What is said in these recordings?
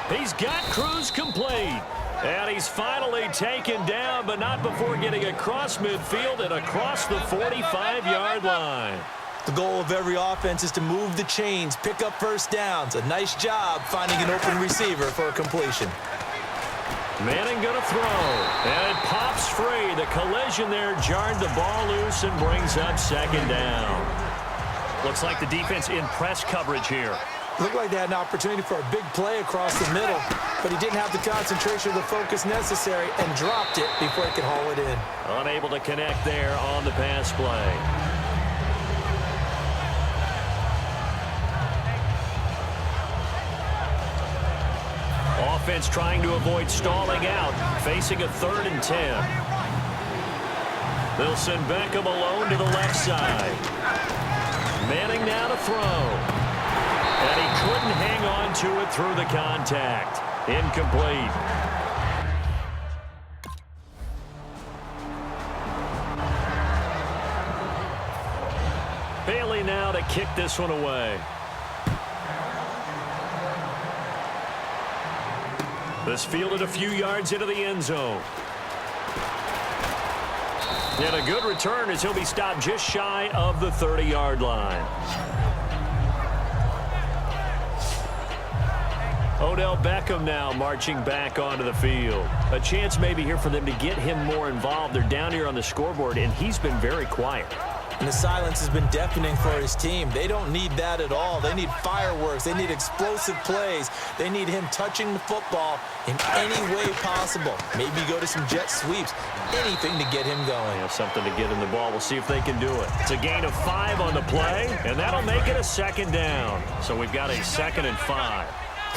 He's got Cruz complete. And he's finally taken down, but not before getting across midfield and across the 45-yard line. The goal of every offense is to move the chains, pick up first downs. A nice job finding an open receiver for a completion. Manning going to throw, and it pops free. The collision there jarred the ball loose and brings up second down. Looks like the defense in press coverage here. Looked like they had an opportunity for a big play across the middle, but he didn't have the concentration or the focus necessary and dropped it before he could haul it in. Unable to connect there on the pass play. Offense trying to avoid stalling out, facing a 3rd and 10. They'll send Beckham alone to the left side. Manning now to throw. And he couldn't hang on to it through the contact. Incomplete. Bailey now to kick this one away. This fielded a few yards into the end zone. And a good return as he'll be stopped just shy of the 30-yard line. Odell Beckham now marching back onto the field. A chance maybe here for them to get him more involved. They're down here on the scoreboard, and he's been very quiet. And the silence has been deafening for his team. They don't need that at all. They need fireworks. They need explosive plays. They need him touching the football in any way possible. Maybe go to some jet sweeps. Anything to get him going. Yeah, something to get him the ball. We'll see if they can do it. It's a gain of 5 on the play, and that'll make it a second down. So we've got a 2nd and 5.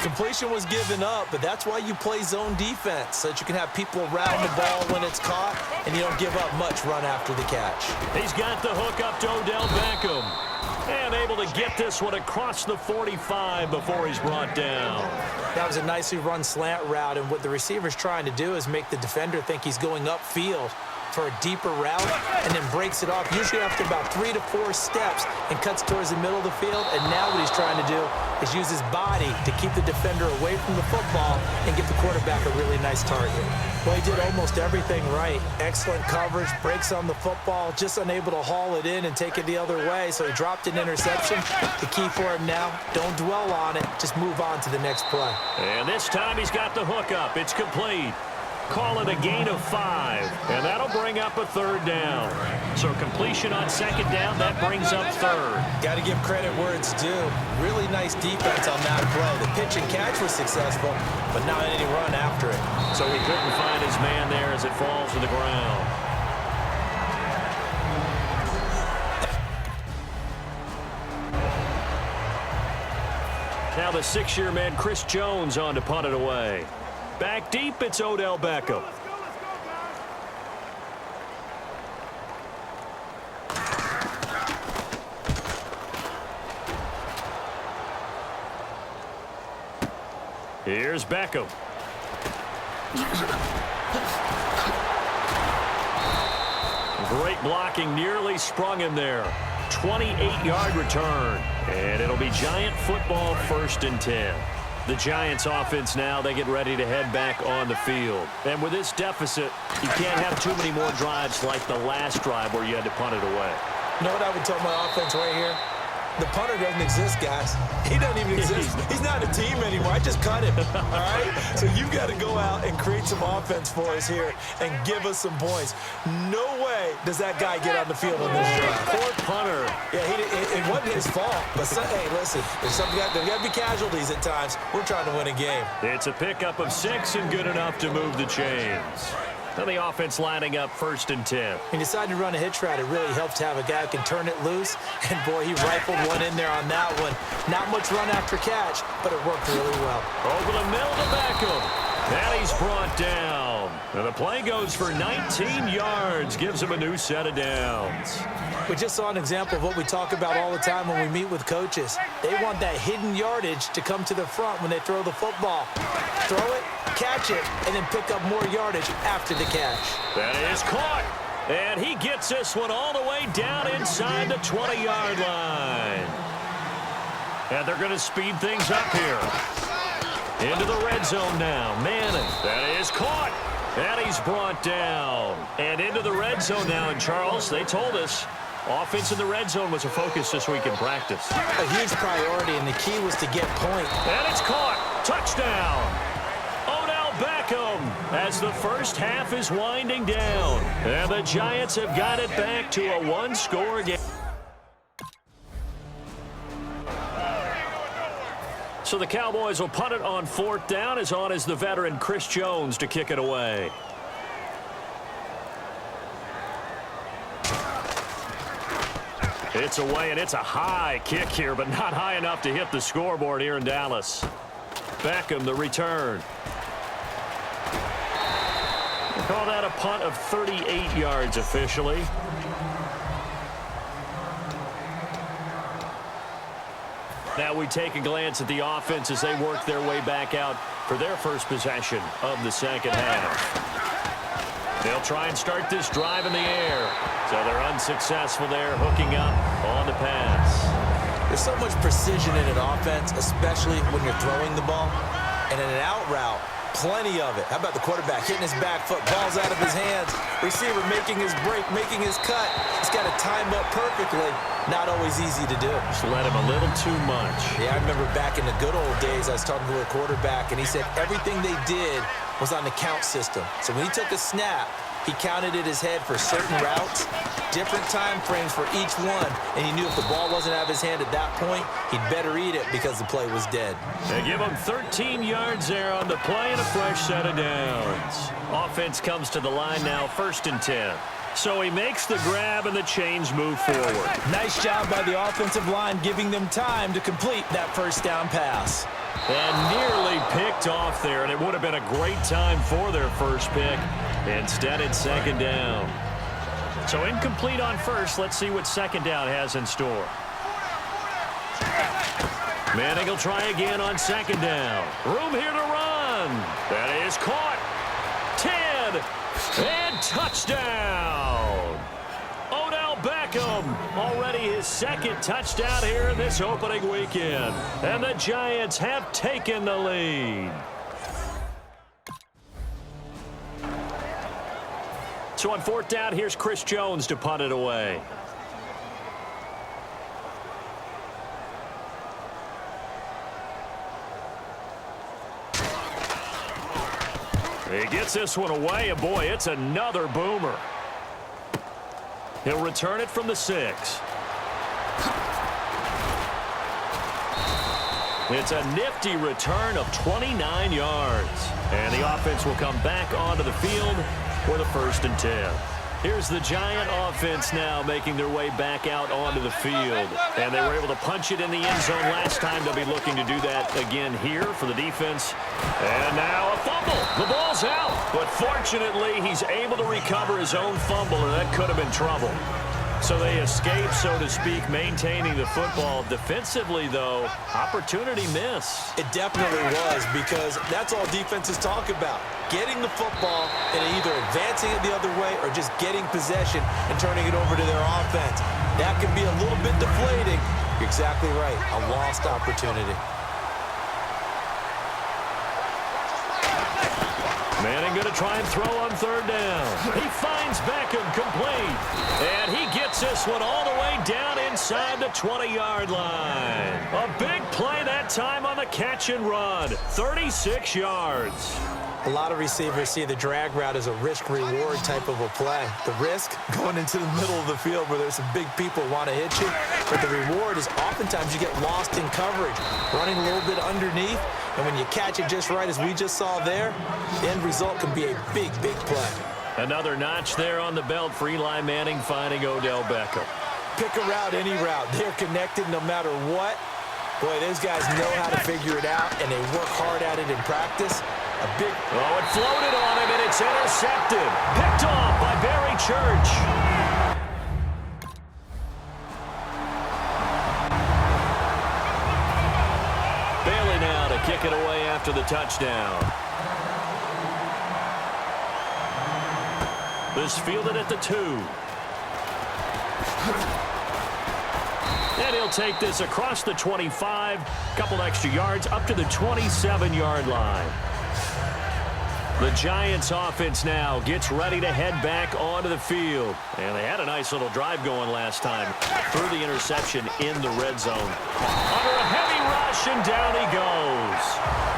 Completion was given up, but that's why you play zone defense, so that you can have people around the ball when it's caught, and you don't give up much run after the catch. He's got the hook up to Odell Beckham. And able to get this one across the 45 before he's brought down. That was a nicely run slant route, and what the receiver's trying to do is make the defender think he's going upfield for a deeper route, and then breaks it off, usually after about 3 to 4 steps, and cuts towards the middle of the field. And now what he's trying to do is use his body to keep the defender away from the football and give the quarterback a really nice target. Well, he did almost everything right. Excellent coverage, breaks on the football, just unable to haul it in and take it the other way, so he dropped an interception. The key for him now, don't dwell on it, just move on to the next play. And this time he's got the hook up. It's complete. Call it a gain of 5, and that'll bring up a 3rd down. So completion on 2nd down, that brings up 3rd. Got to give credit where it's due. Really nice defense on that play. The pitch and catch was successful, but not any run after it. So he couldn't find his man there as it falls to the ground. Now the 6-year man Chris Jones on to punt it away. Back deep, it's Odell Beckham. Here's Beckham. Great blocking, nearly sprung him there. 28-yard return, and it'll be Giant football, 1st and 10. The Giants offense now, they get ready to head back on the field. And with this deficit, you can't have too many more drives like the last drive where you had to punt it away. You know what I would tell my offense right here? The punter doesn't exist, guys. He doesn't even exist. He's not a team anymore. I just cut him, all right? So you've got to go out and create some offense for us here and give us some points. No way does that guy get on the field on this drive. Poor punter. Yeah, it wasn't his fault. But, hey, listen, there's got to be casualties at times. We're trying to win a game. It's a pickup of 6 and good enough to move the chains. Now the offense lining up 1st and 10. He decided to run a hitch route. It really helps to have a guy who can turn it loose. And, boy, he rifled one in there on that one. Not much run after catch, but it worked really well. Over the middle to Beckham. And he's brought down. And the play goes for 19 yards. Gives him a new set of downs. We just saw an example of what we talk about all the time when we meet with coaches. They want that hidden yardage to come to the front when they throw the football. Throw it, catch it, and then pick up more yardage after the catch. That is caught. And he gets this one all the way down inside the 20-yard line. And they're going to speed things up here. Into the red zone now. Manning. That is caught. And he's brought down. And into the red zone now. And Charles, they told us offense in the red zone was a focus this week in practice. A huge priority, and the key was to get point. And it's caught. Touchdown. Odell Beckham as the first half is winding down. And the Giants have got it back to a one-score game. So the Cowboys will punt it on 4th down. As on is the veteran Chris Jones to kick it away. It's away, and it's a high kick here, but not high enough to hit the scoreboard here in Dallas. Beckham, the return. We'll call that a punt of 38 yards officially. Now we take a glance at the offense as they work their way back out for their first possession of the second half. They'll try and start this drive in the air. So they're unsuccessful there, hooking up on the pass. There's so much precision in an offense, especially when you're throwing the ball. And in an out route, plenty of it. How about the quarterback hitting his back foot, ball's out of his hands, receiver making his break, making his cut. He's got to time up perfectly. Not always easy to do. Just let him a little too much. Yeah, I remember back in the good old days, I was talking to a quarterback, and he said everything they did was on the count system. So when he took a snap, he counted in his head for certain routes, different time frames for each one, and he knew if the ball wasn't out of his hand at that point, he'd better eat it because the play was dead. They give him 13 yards there on the play and a fresh set of downs. Offense comes to the line now, 1st and 10. So he makes the grab and the chains move forward. Nice job by the offensive line giving them time to complete that first down pass. And nearly picked off there, and it would have been a great time for their first pick. Instead, it's 2nd down. So incomplete on first. Let's see what 2nd down has in store. Manning will try again on 2nd down. Room here to run. That is caught. 10. And touchdown. Odell Beckham, already his 2nd touchdown here in this opening weekend. And the Giants have taken the lead. So on 4th down, here's Chris Jones to punt it away. He gets this one away, and boy, it's another boomer. He'll return it from the 6. It's a nifty return of 29 yards. And the offense will come back onto the field for the 1st and 10. Here's the Giant offense now making their way back out onto the field. And they were able to punch it in the end zone last time. They'll be looking to do that again here for the defense. And now a fumble. The ball's out. But fortunately, he's able to recover his own fumble, and that could have been trouble. So they escape, so to speak, maintaining the football. Defensively, though, opportunity miss. It definitely was, because that's all defenses talk about. Getting the football and either advancing it the other way or just getting possession and turning it over to their offense. That can be a little bit deflating. You're exactly right. A lost opportunity. Manning going to try and throw on 3rd down. He finds Beckham complete. And he gets this one all the way down inside the 20-yard line. A big play that time on the catch and run. 36 yards. A lot of receivers see the drag route as a risk-reward type of a play. The risk, going into the middle of the field where there's some big people who want to hit you. But the reward is oftentimes you get lost in coverage, running a little bit underneath. And when you catch it just right, as we just saw there, the end result can be a big, big play. Another notch there on the belt for Eli Manning finding Odell Beckham. Pick a route, any route. They're connected no matter what. Boy, those guys know how to figure it out, and they work hard at it in practice. Oh, it floated on him, and it's intercepted. Picked off by Barry Church. Bailey now to kick it away after the touchdown. This fielded at the 2. And he'll take this across the 25, couple extra yards up to the 27-yard line. The Giants offense now gets ready to head back onto the field. And they had a nice little drive going last time. Through the interception in the red zone. Under a heavy rush, and down he goes.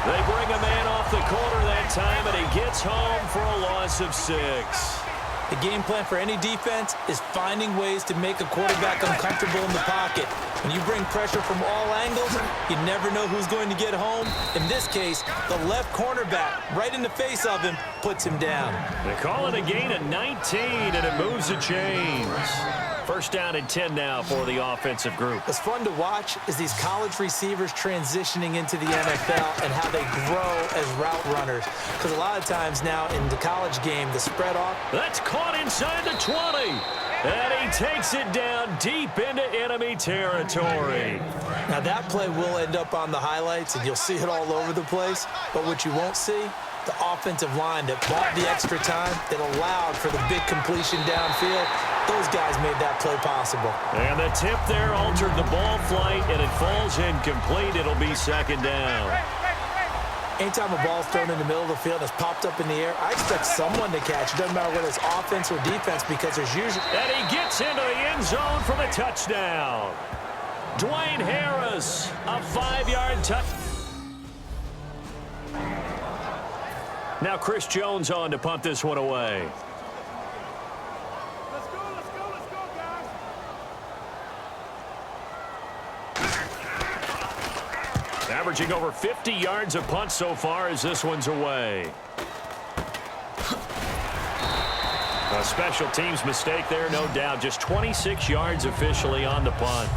They bring a man off the corner that time, and he gets home for a loss of 6. The game plan for any defense is finding ways to make a quarterback uncomfortable in the pocket. When you bring pressure from all angles, you never know who's going to get home. In this case, the left cornerback, right in the face of him, puts him down. They call it a gain of 19, and it moves the chains. First down and 10 now for the offensive group. What's fun to watch is these college receivers transitioning into the NFL and how they grow as route runners. Because a lot of times now in the college game, the spread off. That's caught inside the 20. And he takes it down deep into enemy territory. Now that play will end up on the highlights, and you'll see it all over the place. But what you won't see, the offensive line that bought the extra time, that allowed for the big completion downfield. Those guys made that play possible. And the tip there altered the ball flight, and it falls incomplete. It'll be second down. Anytime a ball's thrown in the middle of the field and it's popped up in the air, I expect someone to catch. It doesn't matter whether it's offense or defense, because there's usually... And he gets into the end zone for the touchdown. Dwayne Harris, a 5-yard touch. Now Chris Jones on to punt this one away. Let's go, guys. Averaging over 50 yards a punt so far as this one's away. A special teams mistake there, no doubt. Just 26 yards officially on the punt.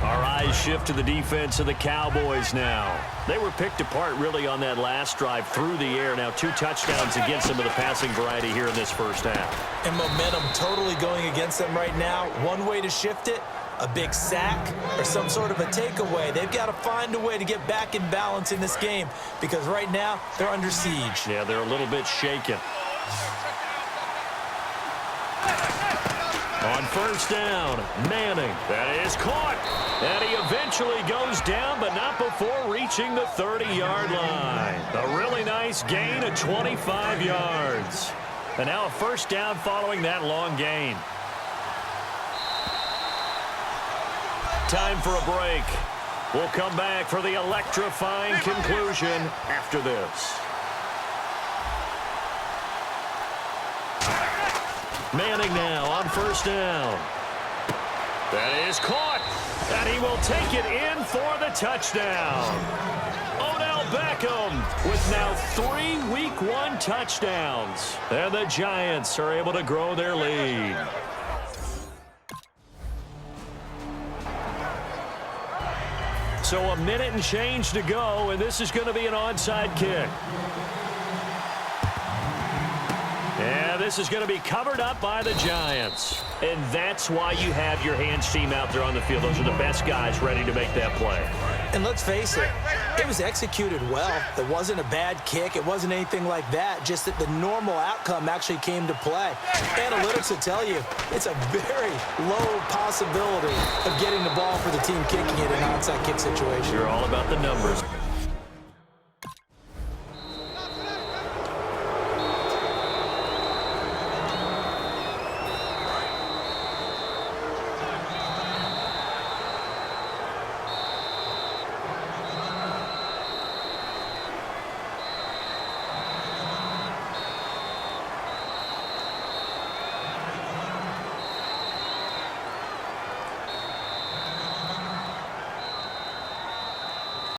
Our eyes shift to the defense of the Cowboys now. They were picked apart really on that last drive through the air. Now 2 touchdowns against them of the passing variety here in this first half. And momentum totally going against them right now. One way to shift it, a big sack or some sort of a takeaway. They've got to find a way to get back in balance in this game, because right now they're under siege. Yeah, they're a little bit shaken. On first down, Manning. That is caught. And he eventually goes down, but not before reaching the 30-yard line. A really nice gain of 25 yards. And now a first down following that long gain. Time for a break. We'll come back for the electrifying conclusion after this. Manning now on first down. That is caught. And he will take it in for the touchdown. Odell Beckham with now 3 Week 1 touchdowns. And the Giants are able to grow their lead. So a minute and change to go, and this is going to be an onside kick. And this is going to be covered up by the Giants. And that's why you have your hands team out there on the field. Those are the best guys ready to make that play. And let's face it, it was executed well. It wasn't a bad kick. It wasn't anything like that. Just that the normal outcome actually came to play. Analytics will tell you it's a very low possibility of getting the ball for the team kicking it in an onside kick situation. You're all about the numbers.